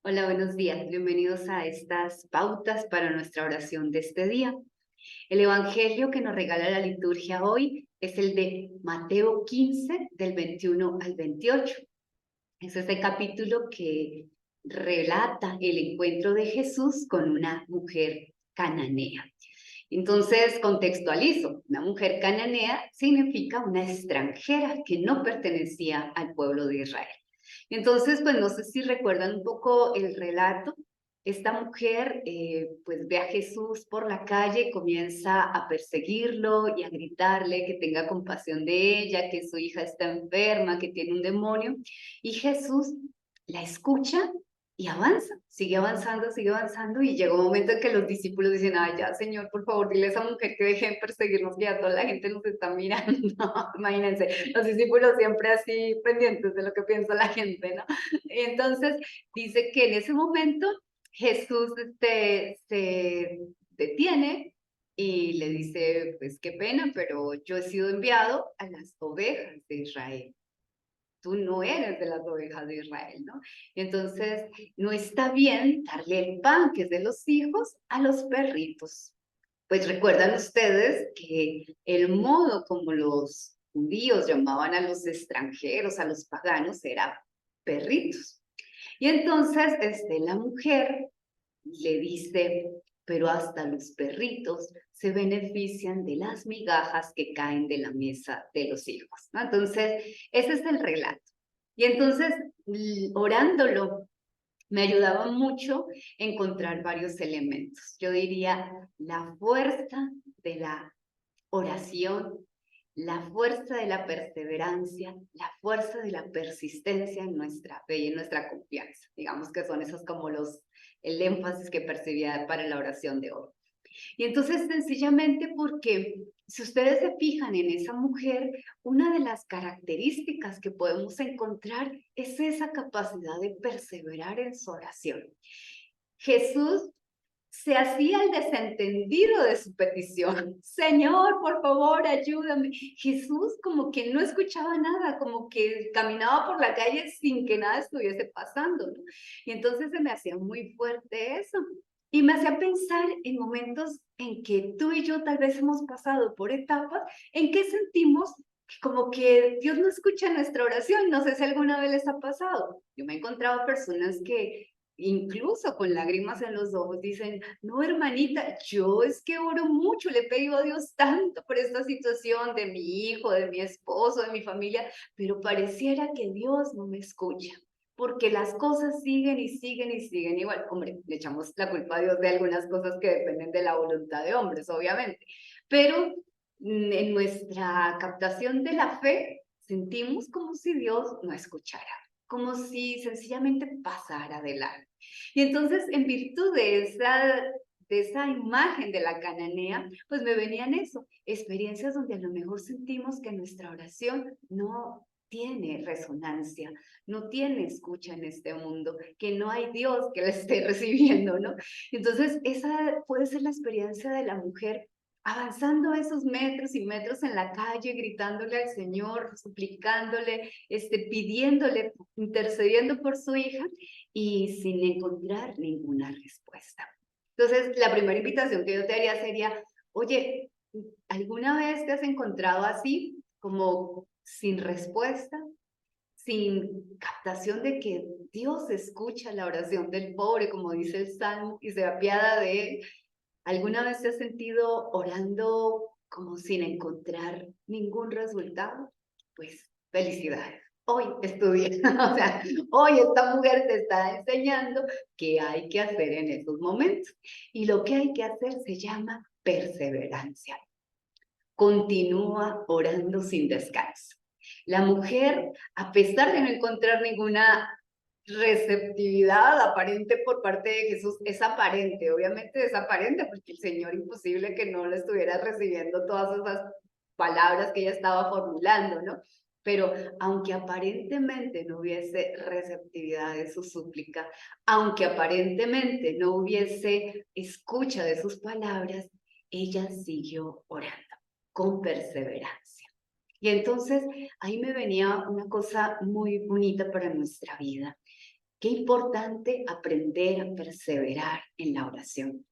Hola, buenos días. Bienvenidos a estas pautas para nuestra oración de este día. El evangelio que nos regala la liturgia hoy es el de Mateo 15, del 21 al 28. Es este capítulo que relata el encuentro de Jesús con una mujer cananea. Entonces, contextualizo. Una mujer cananea significa una extranjera que no pertenecía al pueblo de Israel. Entonces, pues no sé si recuerdan un poco el relato. Esta mujer pues ve a Jesús por la calle, comienza a perseguirlo y a gritarle que tenga compasión de ella, que su hija está enferma, que tiene un demonio. Y Jesús la escucha y avanza, sigue avanzando y llega un momento en que los discípulos dicen, ay ya Señor, por favor, dile a esa mujer que deje de perseguirnos, que ya toda la gente nos está mirando. Imagínense, los discípulos siempre así pendientes de lo que piensa la gente, ¿no? Y entonces dice que en ese momento Jesús se detiene y le dice, pues qué pena, pero yo he sido enviado a las ovejas de Israel. Tú no eres de las ovejas de Israel, ¿no? Y entonces no está bien darle el pan, que es de los hijos, a los perritos. Pues recuerdan ustedes que el modo como los judíos llamaban a los extranjeros, a los paganos, era perritos. Y entonces la mujer le dice, pero hasta los perritos se benefician de las migajas que caen de la mesa de los hijos, ¿no? Entonces, ese es el relato. Y entonces, orándolo, me ayudaba mucho encontrar varios elementos. Yo diría la fuerza de la oración, la fuerza de la perseverancia, la fuerza de la persistencia en nuestra fe y en nuestra confianza. Digamos que son esos como el énfasis que percibía para la oración de hoy. Y entonces sencillamente porque si ustedes se fijan en esa mujer, una de las características que podemos encontrar es esa capacidad de perseverar en su oración. Jesús se hacía el desentendido de su petición. Señor, por favor, ayúdame. Jesús como que no escuchaba nada, como que caminaba por la calle sin que nada estuviese pasando, ¿no? Y entonces se me hacía muy fuerte eso. Y me hacía pensar en momentos en que tú y yo tal vez hemos pasado por etapas en que sentimos como que Dios no escucha nuestra oración. No sé si alguna vez les ha pasado. Yo me he encontrado personas que incluso con lágrimas en los ojos dicen, no hermanita, yo es que oro mucho, le he pedido a Dios tanto por esta situación de mi hijo, de mi esposo, de mi familia, pero pareciera que Dios no me escucha, porque las cosas siguen y siguen y siguen igual. Hombre, le echamos la culpa a Dios de algunas cosas que dependen de la voluntad de hombres, obviamente, pero en nuestra captación de la fe sentimos como si Dios no escuchara, como si sencillamente pasara de largo. Y entonces, en virtud de esa imagen de la cananea, pues me venían eso, experiencias donde a lo mejor sentimos que nuestra oración no tiene resonancia, no tiene escucha en este mundo, que no hay Dios que la esté recibiendo, ¿no? Entonces, esa puede ser la experiencia de la mujer avanzando esos metros y metros en la calle, gritándole al Señor, suplicándole, pidiéndole, intercediendo por su hija, y sin encontrar ninguna respuesta. Entonces, la primera invitación que yo te haría sería, oye, ¿alguna vez te has encontrado así, como sin respuesta, sin captación de que Dios escucha la oración del pobre, como dice el Salmo, y se apiada de él? ¿Alguna vez te has sentido orando como sin encontrar ningún resultado? Pues felicidades. Hoy estudié, o sea, hoy esta mujer te está enseñando qué hay que hacer en esos momentos. Y lo que hay que hacer se llama perseverancia. Continúa orando sin descanso. La mujer, a pesar de no encontrar ninguna receptividad aparente por parte de Jesús, es aparente, obviamente es aparente, porque el Señor imposible que no le estuviera recibiendo todas esas palabras que ella estaba formulando, ¿no? Pero aunque aparentemente no hubiese receptividad de su súplica, aunque aparentemente no hubiese escucha de sus palabras, ella siguió orando con perseverancia. Y entonces ahí me venía una cosa muy bonita para nuestra vida. Qué importante aprender a perseverar en la oración.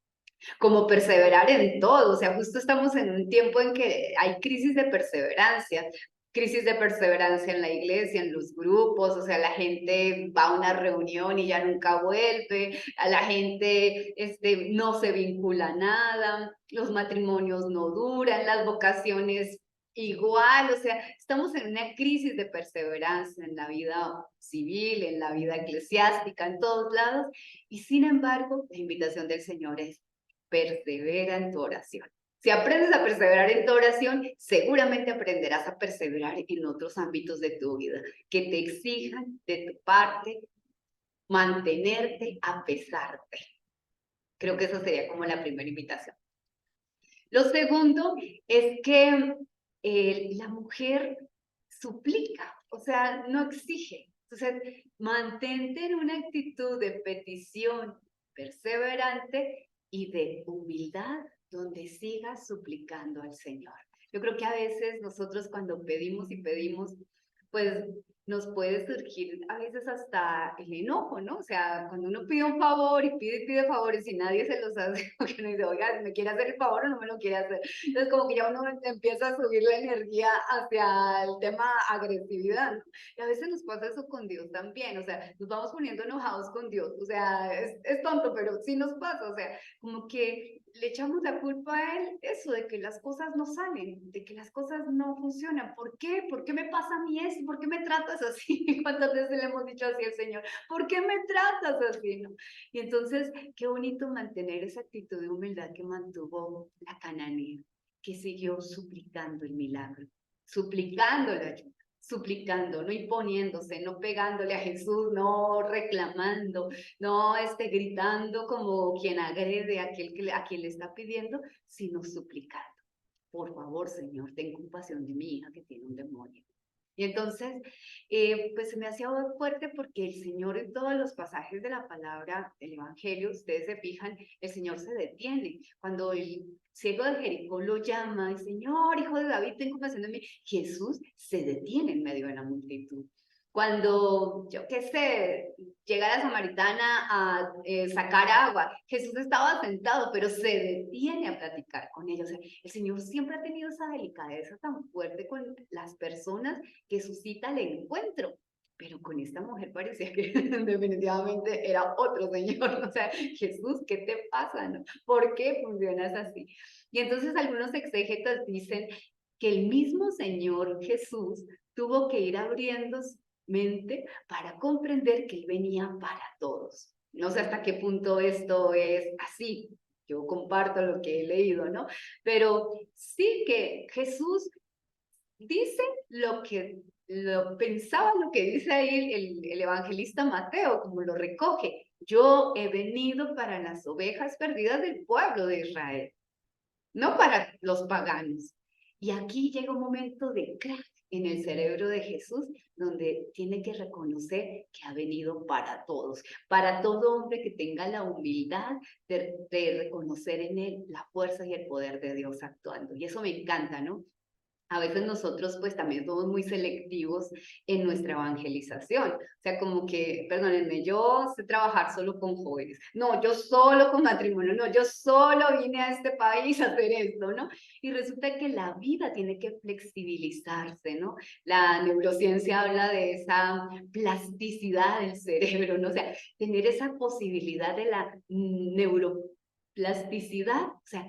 Como perseverar en todo, o sea, justo estamos en un tiempo en que hay crisis de perseverancia en la iglesia, en los grupos, o sea, la gente va a una reunión y ya nunca vuelve, a la gente no se vincula a nada, los matrimonios no duran, las vocaciones igual, o sea, estamos en una crisis de perseverancia en la vida civil, en la vida eclesiástica, en todos lados, y sin embargo, la invitación del Señor es persevera en tu oración. Si aprendes a perseverar en tu oración, seguramente aprenderás a perseverar en otros ámbitos de tu vida que te exijan de tu parte mantenerte a pesar de. Creo que eso sería como la primera invitación. Lo segundo es que la mujer suplica, o sea, no exige. Entonces, mantente en una actitud de petición perseverante y de humildad donde sigas suplicando al Señor. Yo creo que a veces nosotros cuando pedimos y pedimos, pues nos puede surgir a veces hasta el enojo, ¿no? O sea, cuando uno pide un favor y pide favores y nadie se los hace, porque uno dice, oiga, ¿me quiere hacer el favor o no me lo quiere hacer? Entonces como que ya uno empieza a subir la energía hacia el tema agresividad, ¿no? Y a veces nos pasa eso con Dios también, o sea, nos vamos poniendo enojados con Dios, o sea, es tonto, pero sí nos pasa, o sea, como que le echamos la culpa a Él, eso, de que las cosas no salen, de que las cosas no funcionan. ¿Por qué? ¿Por qué me pasa a mí esto? ¿Por qué me tratas así? ¿Cuántas veces le hemos dicho así al Señor? ¿Por qué me tratas así? ¿No? Y entonces, qué bonito mantener esa actitud de humildad que mantuvo la cananea, que siguió suplicando el milagro, suplicando la ayuda, suplicando, no imponiéndose, no pegándole a Jesús, no reclamando, no gritando como quien agrede a quien le está pidiendo, sino suplicando. Por favor, Señor, ten compasión de mi hija que tiene un demonio. Y entonces, pues se me hacía fuerte porque el Señor en todos los pasajes de la palabra del Evangelio, ustedes se fijan, el Señor se detiene. Cuando el ciego de Jericó lo llama, el Señor, hijo de David, ten compasión de mí, Jesús se detiene en medio de la multitud. Cuando, yo qué sé, llega la samaritana a sacar agua, Jesús estaba sentado, pero se detiene a platicar con ellos. O sea, el Señor siempre ha tenido esa delicadeza tan fuerte con las personas que suscita el encuentro. Pero con esta mujer parecía que definitivamente era otro Señor. O sea, Jesús, ¿qué te pasa? ¿No? ¿Por qué funcionas así? Y entonces algunos exégetas dicen que el mismo Señor Jesús tuvo que ir abriendo mente para comprender que Él venía para todos. No sé hasta qué punto esto es así. Yo comparto lo que he leído, ¿no? Pero sí que Jesús dice lo que pensaba, lo que dice ahí el evangelista Mateo, como lo recoge. Yo he venido para las ovejas perdidas del pueblo de Israel, no para los paganos. Y aquí llega un momento de crack en el cerebro de Jesús, donde tiene que reconocer que ha venido para todos, para todo hombre que tenga la humildad de reconocer en él la fuerza y el poder de Dios actuando. Y eso me encanta, ¿no? A veces nosotros pues también somos muy selectivos en nuestra evangelización. O sea, como que, perdónenme, yo sé trabajar solo con jóvenes. No, yo solo con matrimonio. No, yo solo vine a este país a hacer esto, ¿no? Y resulta que la vida tiene que flexibilizarse, ¿no? La neurociencia habla de esa plasticidad del cerebro, ¿no? O sea, tener esa posibilidad de la neuroplasticidad, o sea,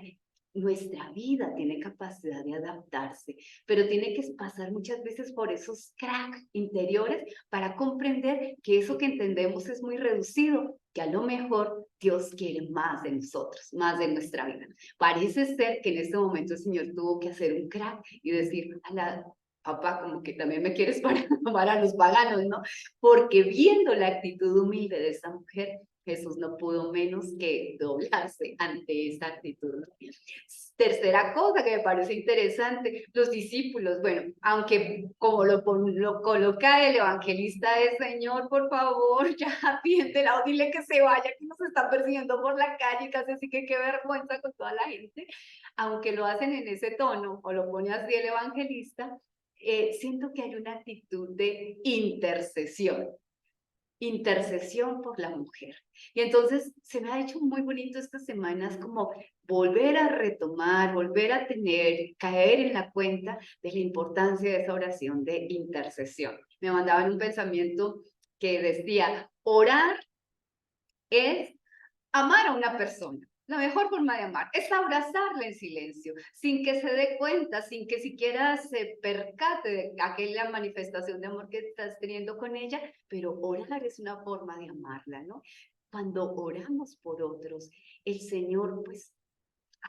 nuestra vida tiene capacidad de adaptarse, pero tiene que pasar muchas veces por esos cracks interiores para comprender que eso que entendemos es muy reducido, que a lo mejor Dios quiere más de nosotros, más de nuestra vida. Parece ser que en este momento el Señor tuvo que hacer un crack y decir, a la papá, como que también me quieres para los paganos, ¿no? Porque viendo la actitud humilde de esa mujer, Jesús no pudo menos que doblarse ante esta actitud. Tercera cosa que me parece interesante, los discípulos, bueno, aunque como lo coloca el evangelista es, Señor, por favor, ya pídetela o dile que se vaya, que nos está persiguiendo por la calle, casi así que qué vergüenza con toda la gente, aunque lo hacen en ese tono, o lo pone así el evangelista, siento que hay una actitud de intercesión. intercesión por la mujer. Y entonces se me ha hecho muy bonito estas semanas como volver a retomar, volver a caer en la cuenta de la importancia de esa oración de intercesión. Me mandaban un pensamiento que decía, orar es amar a una persona. La mejor forma de amar es abrazarla en silencio, sin que se dé cuenta, sin que siquiera se percate de aquella manifestación de amor que estás teniendo con ella, pero orar es una forma de amarla, ¿no? Cuando oramos por otros, el Señor pues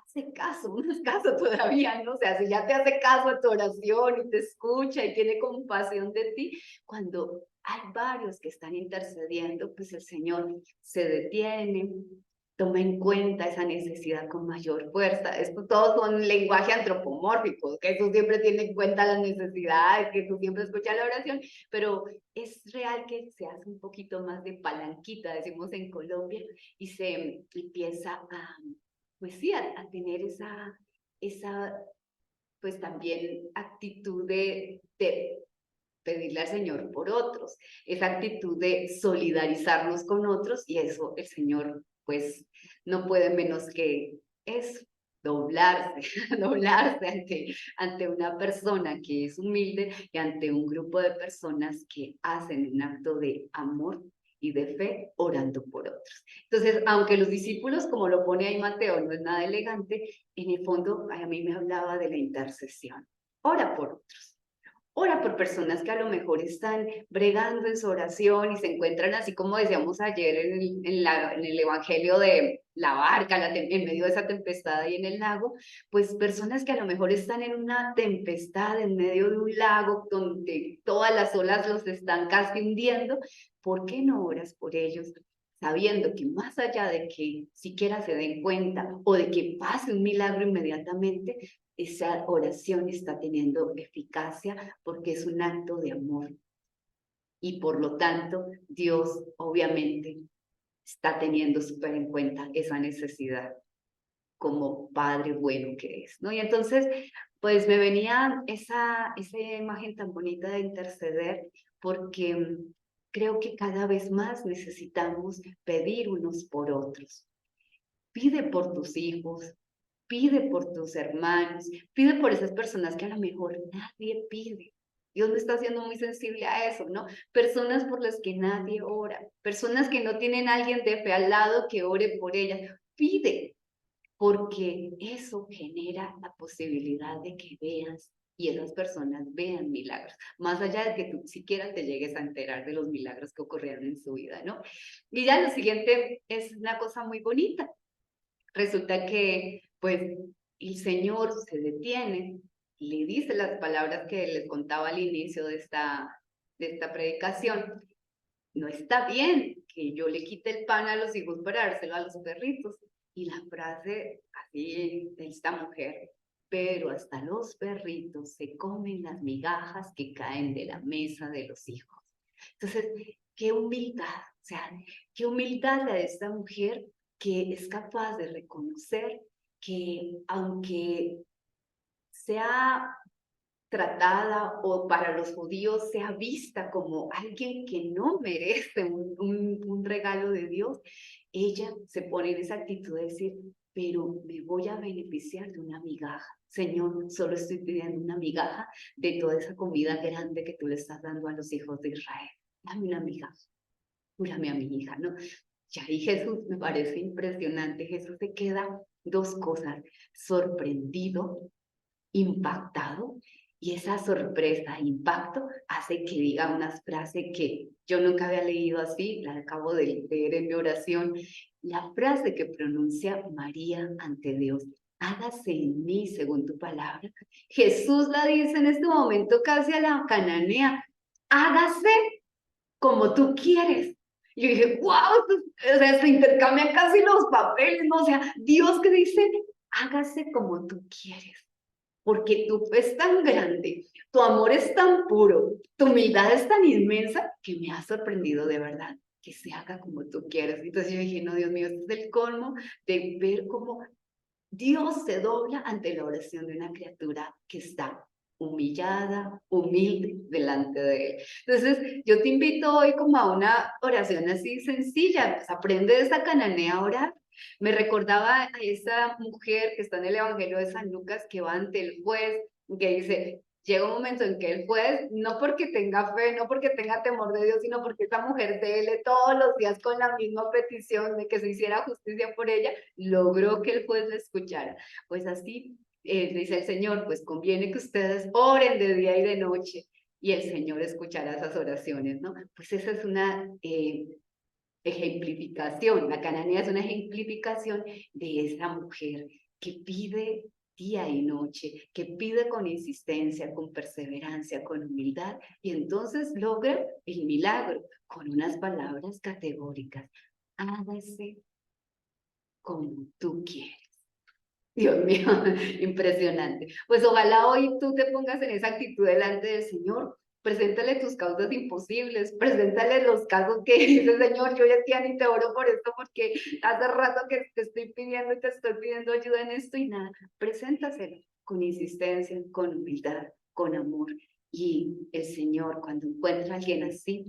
hace caso, más caso todavía, ¿no? O sea, si ya te hace caso a tu oración y te escucha y tiene compasión de ti, cuando hay varios que están intercediendo, pues el Señor se detiene, toma en cuenta esa necesidad con mayor fuerza. Esto todos son lenguaje antropomórfico, que Jesús siempre tiene en cuenta las necesidades, que Jesús siempre escucha la oración, pero es real que se hace un poquito más de palanquita, decimos en Colombia, y se empieza a pues sí, a tener esa, pues también actitud de pedirle al Señor por otros, esa actitud de solidarizarnos con otros y eso el Señor pues no puede menos que eso, doblarse, doblarse ante una persona que es humilde y ante un grupo de personas que hacen un acto de amor y de fe orando por otros. Entonces, aunque los discípulos, como lo pone ahí Mateo, no es nada elegante, en el fondo a mí me hablaba de la intercesión. Ora por otros. Ora por personas que a lo mejor están bregando en su oración y se encuentran así como decíamos ayer en el evangelio de la barca, en medio de esa tempestad ahí en el lago, pues personas que a lo mejor están en una tempestad en medio de un lago donde todas las olas los están casi hundiendo. ¿Por qué no oras por ellos? Sabiendo que más allá de que siquiera se den cuenta o de que pase un milagro inmediatamente, esa oración está teniendo eficacia porque es un acto de amor. Y por lo tanto, Dios obviamente está teniendo súper en cuenta esa necesidad como Padre bueno que es, ¿no? Y entonces, pues me venía esa imagen tan bonita de interceder porque creo que cada vez más necesitamos pedir unos por otros. Pide por tus hijos, pide por tus hermanos, pide por esas personas que a lo mejor nadie pide. Dios me está haciendo muy sensible a eso, ¿no? Personas por las que nadie ora, personas que no tienen a alguien de fe al lado que ore por ellas. Pide, porque eso genera la posibilidad de que veas y esas personas vean milagros, más allá de que tú siquiera te llegues a enterar de los milagros que ocurrieron en su vida, ¿no? Y ya lo siguiente es una cosa muy bonita. Resulta que, pues, el Señor se detiene, le dice las palabras que les contaba al inicio de esta predicación. No está bien que yo le quite el pan a los hijos para dárselo a los perritos. Y la frase así de esta mujer, pero hasta los perritos se comen las migajas que caen de la mesa de los hijos. Entonces, qué humildad, o sea, qué humildad la de esta mujer que es capaz de reconocer que aunque sea tratada o para los judíos sea vista como alguien que no merece un regalo de Dios, ella se pone en esa actitud de decir, pero me voy a beneficiar de una migaja. Señor, solo estoy pidiendo una migaja de toda esa comida grande que tú le estás dando a los hijos de Israel. Dame una migaja, cúrame a mi hija, ¿no? Y ahí Jesús me parece impresionante. Jesús se queda dos cosas, sorprendido, impactado, y esa sorpresa, impacto, hace que diga una frase que yo nunca había leído así, la acabo de leer en mi oración, la frase que pronuncia María ante Dios, hágase en mí según tu palabra. Jesús la dice en este momento casi a la cananea, hágase como tú quieres. Y yo dije, wow, o sea, se intercambian casi los papeles, ¿no? O sea, Dios que dice, hágase como tú quieres. Porque tu fe es tan grande, tu amor es tan puro, tu humildad es tan inmensa que me ha sorprendido de verdad que se haga como tú quieres. Entonces yo dije, no, Dios mío, este es el colmo de ver cómo Dios se dobla ante la oración de una criatura que está humillada, humilde delante de Él. Entonces, yo te invito hoy como a una oración así sencilla, pues aprende de esa cananea a orar. Me recordaba a esa mujer que está en el Evangelio de San Lucas que va ante el juez, que dice, llega un momento en que el juez, no porque tenga fe, no porque tenga temor de Dios, sino porque esa mujer dele todos los días con la misma petición de que se hiciera justicia por ella, logró que el juez la escuchara. Pues así dice el Señor, pues conviene que ustedes oren de día y de noche y el Señor escuchará esas oraciones, ¿no? Pues esa es una ejemplificación, la cananea es una ejemplificación de esa mujer que pide día y noche, que pide con insistencia, con perseverancia, con humildad, y entonces logra el milagro con unas palabras categóricas. Hágase como tú quieres. Dios mío, impresionante. Pues ojalá hoy tú te pongas en esa actitud delante del Señor. Preséntale tus causas imposibles, preséntale los casos que dices, Señor, yo ya ni te oro por esto porque hace rato que te estoy pidiendo y te estoy pidiendo ayuda en esto y nada. Preséntaselo con insistencia, con humildad, con amor. Y el Señor, cuando encuentra a alguien así,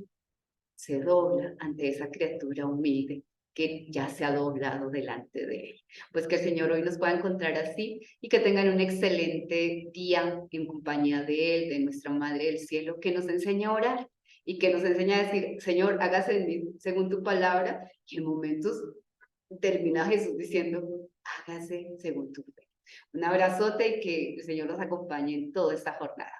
se dobla ante esa criatura humilde que ya se ha doblado delante de Él. Pues que el Señor hoy nos pueda encontrar así y que tengan un excelente día en compañía de Él, de nuestra Madre del Cielo, que nos enseña a orar y que nos enseña a decir, Señor, hágase en mí según tu palabra, y en momentos termina Jesús diciendo, hágase según tu fe. Un abrazote y que el Señor nos acompañe en toda esta jornada.